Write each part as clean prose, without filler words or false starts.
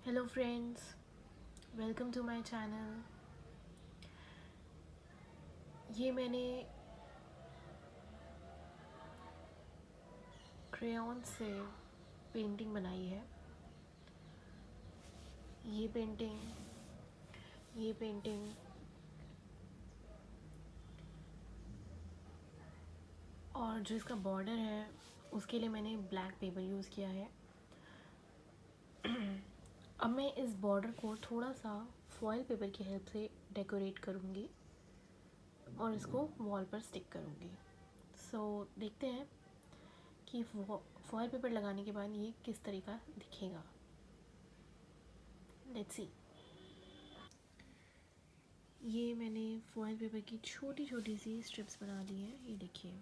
Hello friends, welcome to my channel। ये मैंने crayon से पेंटिंग बनाई है। ये पेंटिंग और जो इसका बॉर्डर है उसके लिए मैंने ब्लैक पेपर यूज़ किया है। अब मैं इस बॉर्डर को थोड़ा सा फॉयल पेपर की हेल्प से डेकोरेट करूँगी और इसको वॉल पर स्टिक करूँगी। देखते हैं कि फॉयल पेपर लगाने के बाद ये किस तरीका दिखेगा। Let's see. ये मैंने फॉयल पेपर की छोटी छोटी सी स्ट्रिप्स बना ली हैं। ये देखिए,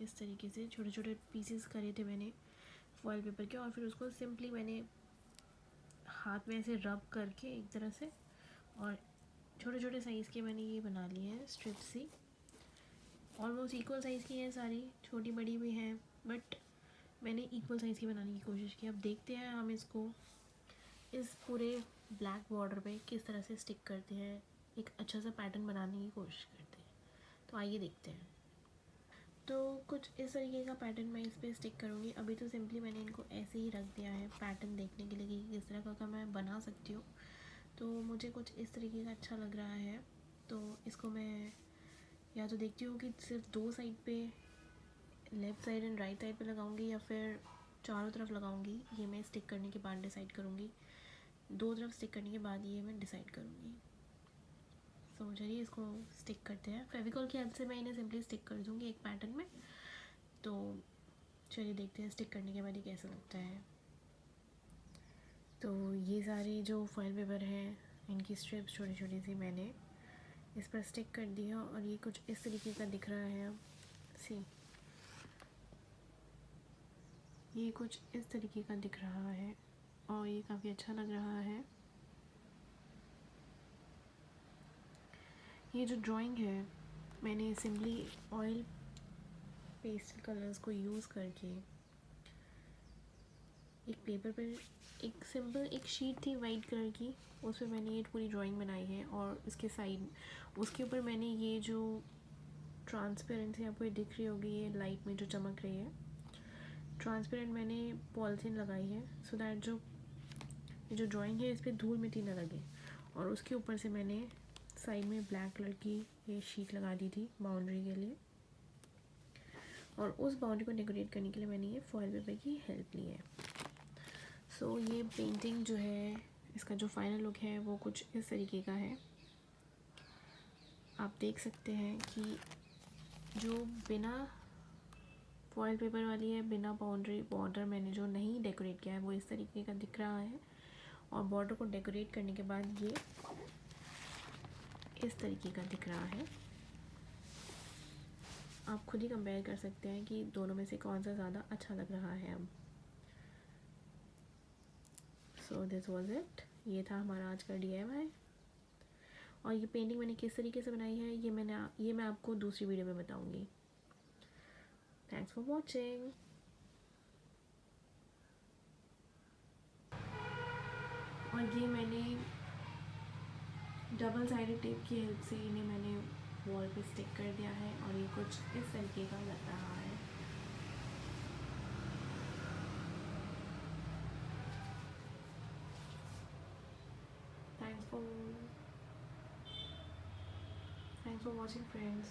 इस तरीके से छोटे छोटे पीसेस करे थे मैंने फॉयल पेपर के, और फिर उसको सिंपली मैंने हाथ में ऐसे रब करके एक तरह से, और छोटे छोटे साइज़ के मैंने ये बना लिए हैं स्ट्रिप्स सी। ऑलमोस्ट इक्वल साइज़ की हैं सारी, छोटी बड़ी भी हैं, बट मैंने इक्वल साइज़ की बनाने की कोशिश की। अब देखते हैं हम इसको इस पूरे ब्लैक बॉर्डर पे किस तरह से स्टिक करते हैं, एक अच्छा सा पैटर्न बनाने की कोशिश करते हैं। तो आइए देखते हैं। तो कुछ इस तरीके का पैटर्न मैं इस पर स्टिक करूँगी। अभी तो सिंपली मैंने इनको ऐसे ही रख दिया है पैटर्न देखने के लिए कि किस तरह का मैं बना सकती हूँ। तो मुझे कुछ इस तरीके का अच्छा लग रहा है, तो इसको मैं या तो देखती हूँ कि सिर्फ दो साइड पे, left side and right side पे लगाऊंगी, या फिर चारों तरफ लगाऊंगी। ये मैं स्टिक करने के बाद डिसाइड करूँगी। दो तरफ स्टिक करने के बाद ये मैं डिसाइड करूँगी। चलिए इसको स्टिक करते हैं। फेविकॉल की हेल्प से मैं इन्हें सिंपली स्टिक कर दूँगी एक पैटर्न में। तो चलिए देखते हैं स्टिक करने के बाद ये कैसा लगता है। तो ये सारे जो फॉयल पेपर हैं, इनकी स्ट्रिप्स छोटी छोटी सी मैंने इस पर स्टिक कर दी है, और ये कुछ इस तरीके का दिख रहा है। अब सी, ये कुछ इस तरीके का दिख रहा है और ये काफ़ी अच्छा लग रहा है। ये जो ड्राइंग है मैंने सिंपली ऑयल पेस्टल कलर्स को यूज़ करके एक पेपर पर, एक सिंपल एक शीट थी वाइट कलर की, उस पर मैंने ये पूरी ड्राइंग बनाई है। और इसके साइड, उसके ऊपर मैंने ये जो ट्रांसपेरेंसी आपको ये दिख रही होगी, ये लाइट में जो चमक रही है ट्रांसपेरेंट, मैंने पॉलिथीन लगाई है सो दैट जो ये जो ड्राइंग है इस पर धूल मिट्टी ना लगे। और उसके ऊपर से मैंने साइड में ब्लैक कलर की ये शीट लगा दी थी बाउंड्री के लिए, और उस बाउंड्री को डेकोरेट करने के लिए मैंने ये फॉयल पेपर की हेल्प ली है। ये पेंटिंग जो है, इसका जो फाइनल लुक है वो कुछ इस तरीके का है। आप देख सकते हैं कि जो बिना फॉयल पेपर वाली है, बिना बाउंड्री बॉर्डर मैंने जो नहीं डेकोरेट किया है वो इस तरीके का दिख रहा है, और बॉर्डर को डेकोरेट करने के बाद ये इस तरीके का दिख रहा है। आप खुद ही कंपेयर कर सकते हैं कि दोनों में से कौन सा ज़्यादा अच्छा लग रहा है। अब दिस वॉज इट। ये था हमारा आज का DIY। और ये पेंटिंग मैंने किस तरीके से बनाई है ये मैं आपको दूसरी वीडियो में बताऊंगी। Thanks for watching. और ये मैंने डबल साइडेड टेप की हेल्प से इन्हें मैंने वॉल पे स्टिक कर दिया है, और ये कुछ इस तरीके का लग रहा है। Thanks for watching friends.